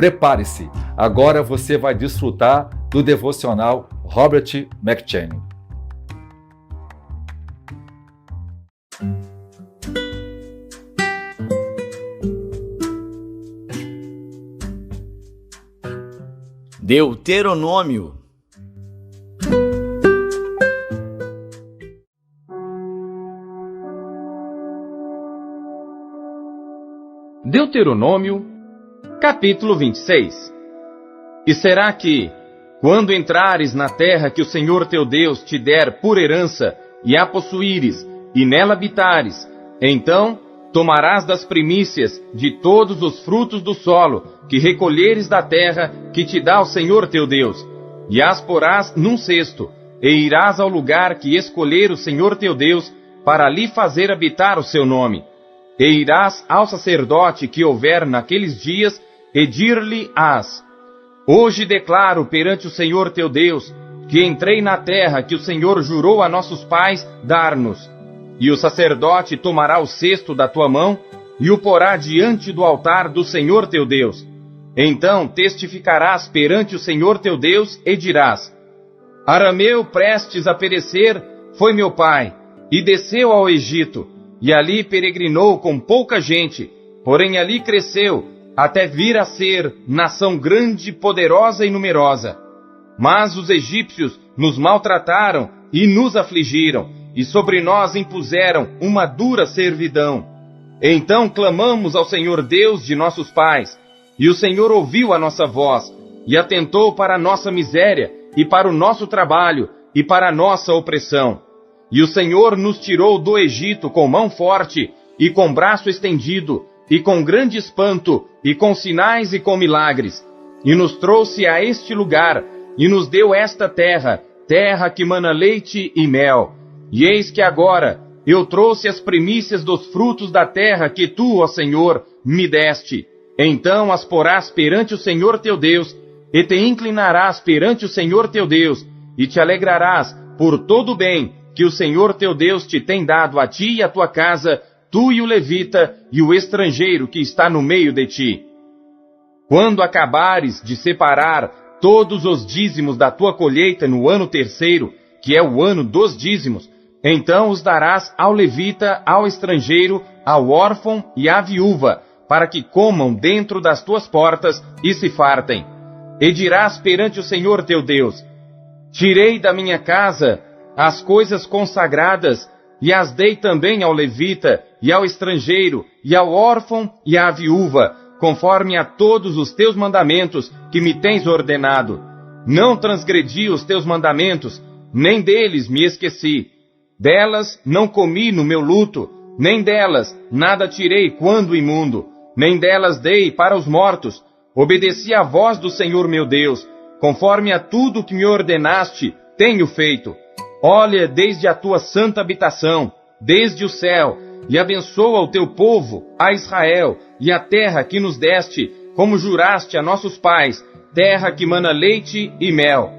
Prepare-se, agora você vai desfrutar do devocional Robert McCheyne. Deuteronômio. Deuteronômio, capítulo 26. E será que, quando entrares na terra que o Senhor teu Deus te der por herança, e a possuíres, e nela habitares, então tomarás das primícias de todos os frutos do solo que recolheres da terra que te dá o Senhor teu Deus, e as porás num cesto, e irás ao lugar que escolher o Senhor teu Deus, para ali fazer habitar o seu nome. E irás ao sacerdote que houver naqueles dias, e dir-lhe-ás: Hoje declaro perante o Senhor teu Deus, que entrei na terra que o Senhor jurou a nossos pais dar-nos. E o sacerdote tomará o cesto da tua mão, e o porá diante do altar do Senhor teu Deus. Então testificarás perante o Senhor teu Deus, e dirás: Arameu prestes a perecer foi meu pai, e desceu ao Egito, e ali peregrinou com pouca gente, porém ali cresceu, até vir a ser nação grande, poderosa e numerosa. Mas os egípcios nos maltrataram e nos afligiram, e sobre nós impuseram uma dura servidão. Então clamamos ao Senhor Deus de nossos pais, e o Senhor ouviu a nossa voz, e atentou para a nossa miséria, e para o nosso trabalho, e para a nossa opressão. E o Senhor nos tirou do Egito com mão forte, e com braço estendido, e com grande espanto, e com sinais e com milagres, e nos trouxe a este lugar, e nos deu esta terra, terra que mana leite e mel. E eis que agora eu trouxe as primícias dos frutos da terra que tu, ó Senhor, me deste. Então as porás perante o Senhor teu Deus, e te inclinarás perante o Senhor teu Deus, e te alegrarás por todo o bem que o Senhor teu Deus te tem dado a ti e a tua casa, tu e o levita e o estrangeiro que está no meio de ti. Quando acabares de separar todos os dízimos da tua colheita no ano terceiro, que é o ano dos dízimos, então os darás ao levita, ao estrangeiro, ao órfão e à viúva, para que comam dentro das tuas portas e se fartem. E dirás perante o Senhor teu Deus: Tirei da minha casa as coisas consagradas, e as dei também ao levita, e ao estrangeiro, e ao órfão, e à viúva, conforme a todos os teus mandamentos que me tens ordenado. Não transgredi os teus mandamentos, nem deles me esqueci. Delas não comi no meu luto, nem delas nada tirei quando imundo, nem delas dei para os mortos. Obedeci à voz do Senhor meu Deus, conforme a tudo que me ordenaste, tenho feito. Olha desde a tua santa habitação, desde o céu, e abençoa o teu povo, a Israel, e a terra que nos deste, como juraste a nossos pais, terra que mana leite e mel.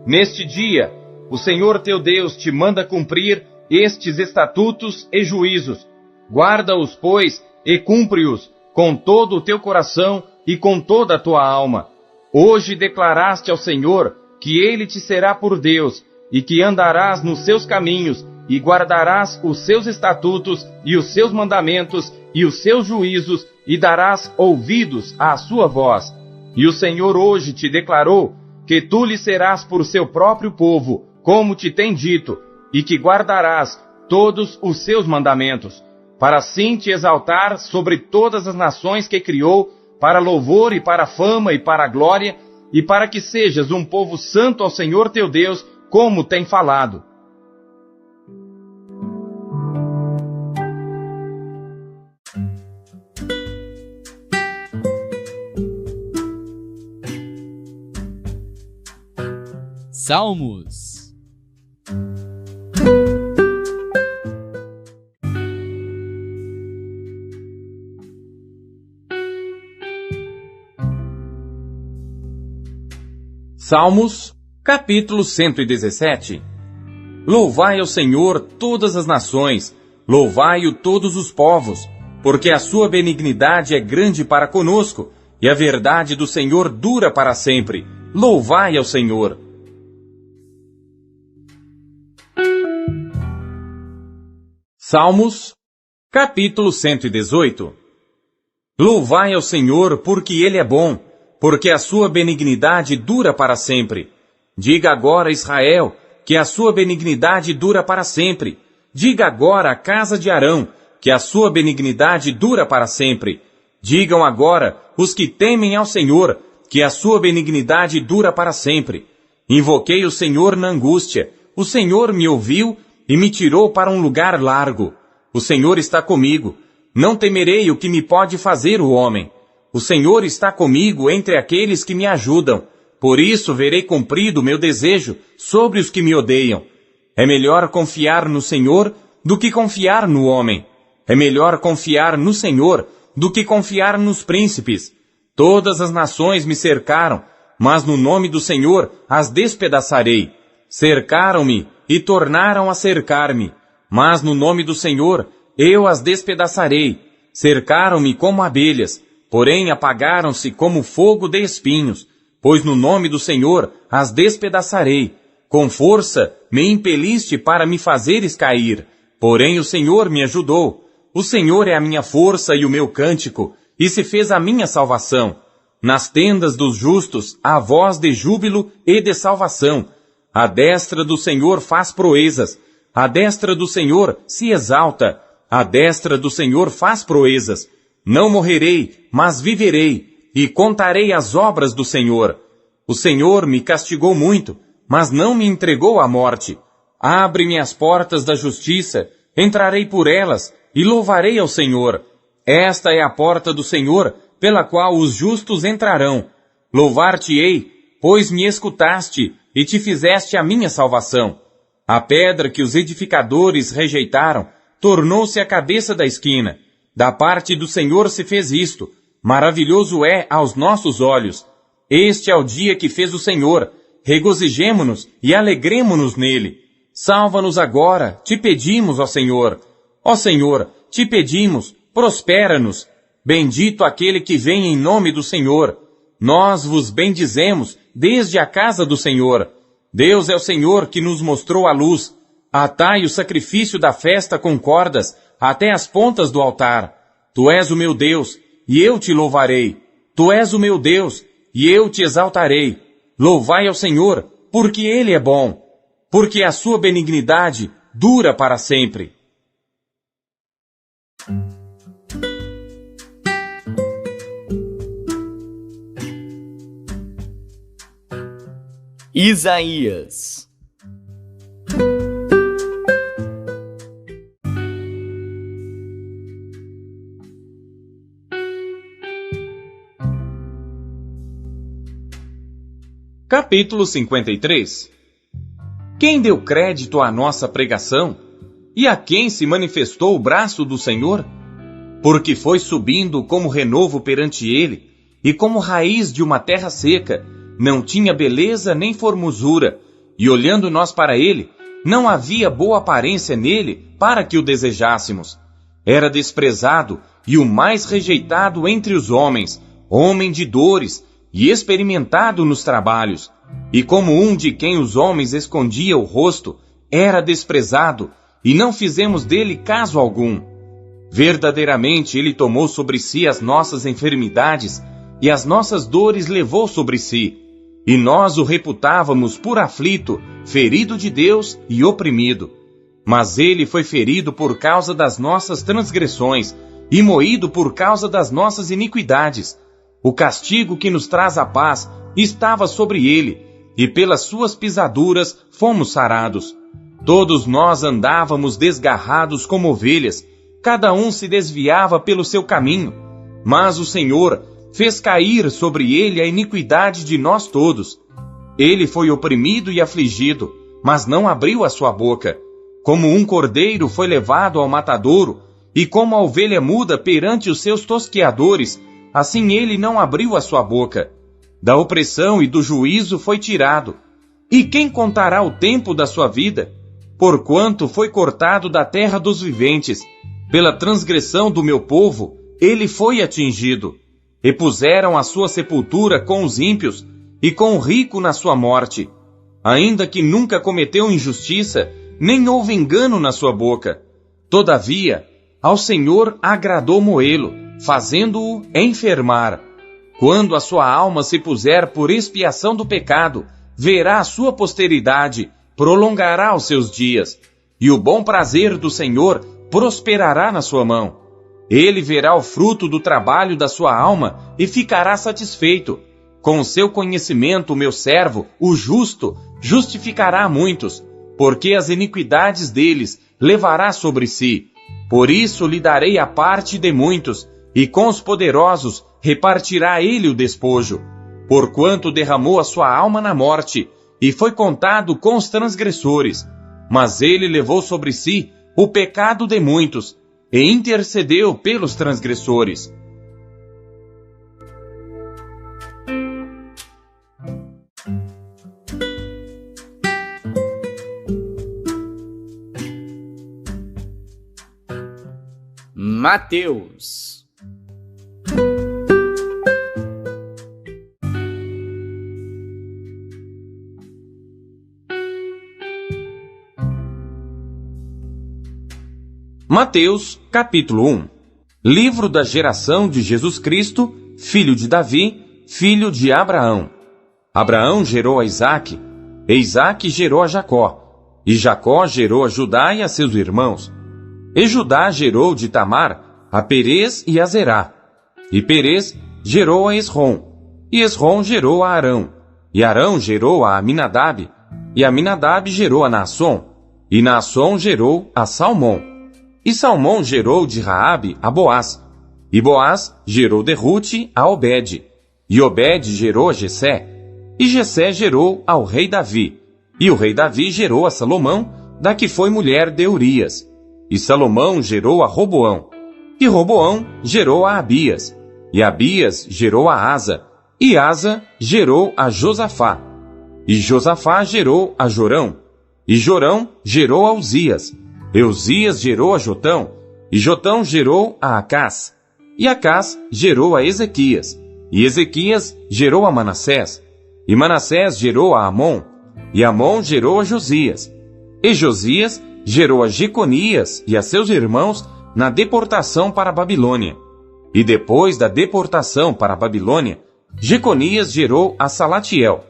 Neste dia, o Senhor teu Deus te manda cumprir estes estatutos e juízos. Guarda-os, pois, e cumpre-os com todo o teu coração e com toda a tua alma. Hoje declaraste ao Senhor que Ele te será por Deus, e que andarás nos seus caminhos, e guardarás os seus estatutos, e os seus mandamentos, e os seus juízos, e darás ouvidos à sua voz. E o Senhor hoje te declarou que tu lhe serás por seu próprio povo, como te tem dito, e que guardarás todos os seus mandamentos, para assim te exaltar sobre todas as nações que criou, para louvor e para fama e para glória, e para que sejas um povo santo ao Senhor teu Deus, como tem falado. Salmos. Salmos, capítulo 117. Louvai ao Senhor todas as nações, louvai-o todos os povos, porque a sua benignidade é grande para conosco, e a verdade do Senhor dura para sempre. Louvai ao Senhor. Salmos, capítulo 118. Louvai ao Senhor, porque Ele é bom, porque a sua benignidade dura para sempre. Diga agora, Israel, que a sua benignidade dura para sempre. Diga agora a casa de Arão, que a sua benignidade dura para sempre. Digam agora os que temem ao Senhor, que a sua benignidade dura para sempre. Invoquei o Senhor na angústia. O Senhor me ouviu e me tirou para um lugar largo. O Senhor está comigo. Não temerei o que me pode fazer o homem. O Senhor está comigo entre aqueles que me ajudam. Por isso verei cumprido o meu desejo sobre os que me odeiam. É melhor confiar no Senhor do que confiar no homem. É melhor confiar no Senhor do que confiar nos príncipes. Todas as nações me cercaram, mas no nome do Senhor as despedaçarei. Cercaram-me e tornaram a cercar-me, mas no nome do Senhor eu as despedaçarei. Cercaram-me como abelhas, porém apagaram-se como fogo de espinhos, pois no nome do Senhor as despedaçarei. Com força me impeliste para me fazeres cair, porém o Senhor me ajudou. O Senhor é a minha força e o meu cântico, e se fez a minha salvação. Nas tendas dos justos há voz de júbilo e de salvação. A destra do Senhor faz proezas, a destra do Senhor se exalta, a destra do Senhor faz proezas. Não morrerei, mas viverei, e contarei as obras do Senhor. O Senhor me castigou muito, mas não me entregou à morte. Abre-me as portas da justiça, entrarei por elas, e louvarei ao Senhor. Esta é a porta do Senhor, pela qual os justos entrarão. Louvar-te-ei, pois me escutaste, e te fizeste a minha salvação. A pedra que os edificadores rejeitaram, tornou-se a cabeça da esquina. Da parte do Senhor se fez isto. Maravilhoso é aos nossos olhos. Este é o dia que fez o Senhor. Regozijemo-nos e alegremo-nos nele. Salva-nos agora, te pedimos, ó Senhor. Ó Senhor, te pedimos, prospera-nos. Bendito aquele que vem em nome do Senhor. Nós vos bendizemos desde a casa do Senhor. Deus é o Senhor que nos mostrou a luz. Atai o sacrifício da festa com cordas até as pontas do altar. Tu és o meu Deus, e eu te louvarei. Tu és o meu Deus, e eu te exaltarei. Louvai ao Senhor, porque Ele é bom, porque a sua benignidade dura para sempre. Isaías. Capítulo 53. Quem deu crédito à nossa pregação? E a quem se manifestou o braço do Senhor? Porque foi subindo como renovo perante ele, e como raiz de uma terra seca, não tinha beleza nem formosura, e olhando nós para ele, não havia boa aparência nele para que o desejássemos. Era desprezado e o mais rejeitado entre os homens, homem de dores e experimentado nos trabalhos. E como um de quem os homens escondia o rosto, era desprezado, e não fizemos dele caso algum. Verdadeiramente ele tomou sobre si as nossas enfermidades, e as nossas dores levou sobre si. E nós o reputávamos por aflito, ferido de Deus e oprimido. Mas ele foi ferido por causa das nossas transgressões, e moído por causa das nossas iniquidades. O castigo que nos traz a paz estava sobre ele, e pelas suas pisaduras fomos sarados. Todos nós andávamos desgarrados como ovelhas, cada um se desviava pelo seu caminho, mas o Senhor fez cair sobre ele a iniquidade de nós todos. Ele foi oprimido e afligido, mas não abriu a sua boca. Como um cordeiro foi levado ao matadouro, e como a ovelha muda perante os seus tosqueadores, assim ele não abriu a sua boca. Da opressão e do juízo foi tirado. E quem contará o tempo da sua vida? Porquanto foi cortado da terra dos viventes. Pela transgressão do meu povo, ele foi atingido. e puseram a sua sepultura com os ímpios e com o rico na sua morte, ainda que nunca cometeu injustiça, nem houve engano na sua boca. Todavia, ao Senhor agradou moê-lo, fazendo-o enfermar. Quando a sua alma se puser por expiação do pecado, verá a sua posteridade, prolongará os seus dias, e o bom prazer do Senhor prosperará na sua mão. Ele verá o fruto do trabalho da sua alma e ficará satisfeito. Com o seu conhecimento, o meu servo, o justo, justificará muitos, porque as iniquidades deles levará sobre si. Por isso lhe darei a parte de muitos, e com os poderosos repartirá ele o despojo. Porquanto derramou a sua alma na morte, e foi contado com os transgressores. Mas ele levou sobre si o pecado de muitos, e intercedeu pelos transgressores. Mateus. Mateus, capítulo 1. Livro da geração de Jesus Cristo, filho de Davi, filho de Abraão. Abraão gerou a Isaque, e Isaque gerou a Jacó, e Jacó gerou a Judá e a seus irmãos. E Judá gerou de Tamar a Perez e a Zerá. E Perez gerou a Esrom, e Esrom gerou a Arão. E Arão gerou a Aminadab, e Aminadab gerou a Naasson, e Naasson gerou a Salmão. E Salmão gerou de Raabe a Boaz, e Boaz gerou de Rute a Obed, e Obed gerou a Jessé, e Jessé gerou ao rei Davi, e o rei Davi gerou a Salomão, da que foi mulher de Urias, e Salomão gerou a Roboão, e Roboão gerou a Abias, e Abias gerou a Asa, e Asa gerou a Josafá, e Josafá gerou a Jorão, e Jorão gerou a Uzias, e Uzias gerou a Jotão, e Jotão gerou a Acás, e Acás gerou a Ezequias, e Ezequias gerou a Manassés, e Manassés gerou a Amon, e Amon gerou a Josias, e Josias gerou a Jeconias e a seus irmãos na deportação para a Babilônia. E depois da deportação para a Babilônia, Jeconias gerou a Salatiel,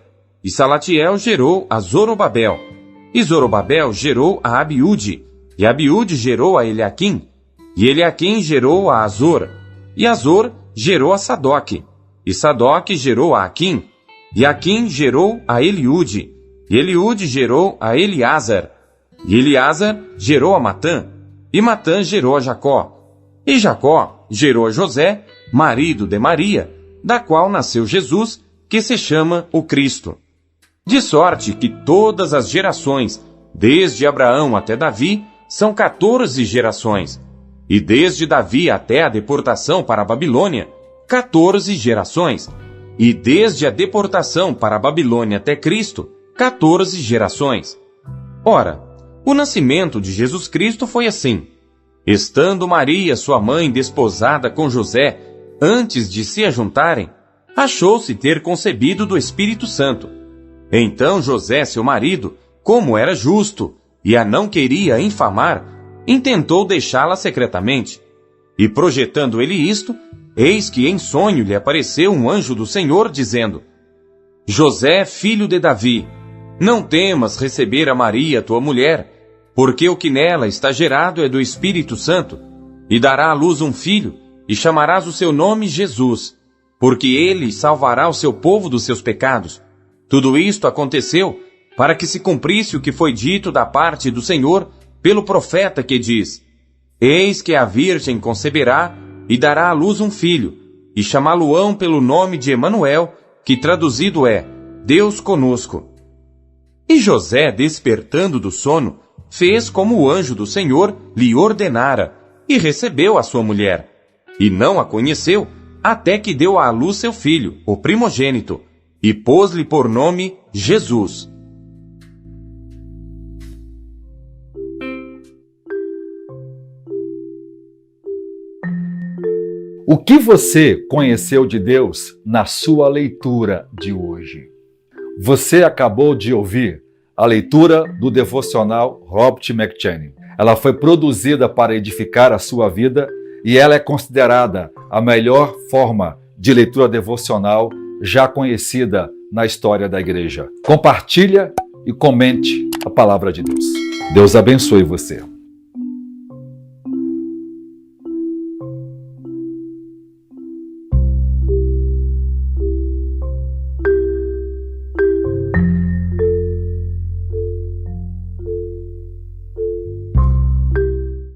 e Salatiel gerou a Zorobabel, e Zorobabel gerou a Abiúde, e Abiúde gerou a Eliaquim, e Eliaquim gerou a Azor, e Azor gerou a Sadoque, e Sadoque gerou a Aquim, e Aquim gerou a Eliúde, e Eliúde gerou a Eliázar, e Eliázar gerou a Matã, e Matã gerou a Jacó, e Jacó gerou a José, marido de Maria, da qual nasceu Jesus, que se chama o Cristo. De sorte que todas as gerações, desde Abraão até Davi, são 14 gerações, e desde Davi até a deportação para a Babilônia, 14 gerações, e desde a deportação para a Babilônia até Cristo, 14 gerações. Ora, o nascimento de Jesus Cristo foi assim. Estando Maria, sua mãe, desposada com José, antes de se ajuntarem, achou-se ter concebido do Espírito Santo. Então José, seu marido, como era justo, e a não queria infamar, intentou deixá-la secretamente. E projetando ele isto, eis que em sonho lhe apareceu um anjo do Senhor, dizendo: José, filho de Davi, não temas receber a Maria, tua mulher, porque o que nela está gerado é do Espírito Santo, e dará à luz um filho, e chamarás o seu nome Jesus, porque ele salvará o seu povo dos seus pecados. Tudo isto aconteceu para que se cumprisse o que foi dito da parte do Senhor pelo profeta que diz: Eis que a virgem conceberá e dará à luz um filho, e chamá-lo-ão pelo nome de Emanuel, que traduzido é Deus conosco. E José, despertando do sono, fez como o anjo do Senhor lhe ordenara, e recebeu a sua mulher. E não a conheceu, até que deu à luz seu filho, o primogênito, e pôs-lhe por nome Jesus. O que você conheceu de Deus na sua leitura de hoje? Você acabou de ouvir a leitura do devocional Robert McCheyne. Ela foi produzida para edificar a sua vida e ela é considerada a melhor forma de leitura devocional já conhecida na história da igreja. Compartilha e comente a palavra de Deus. Deus abençoe você.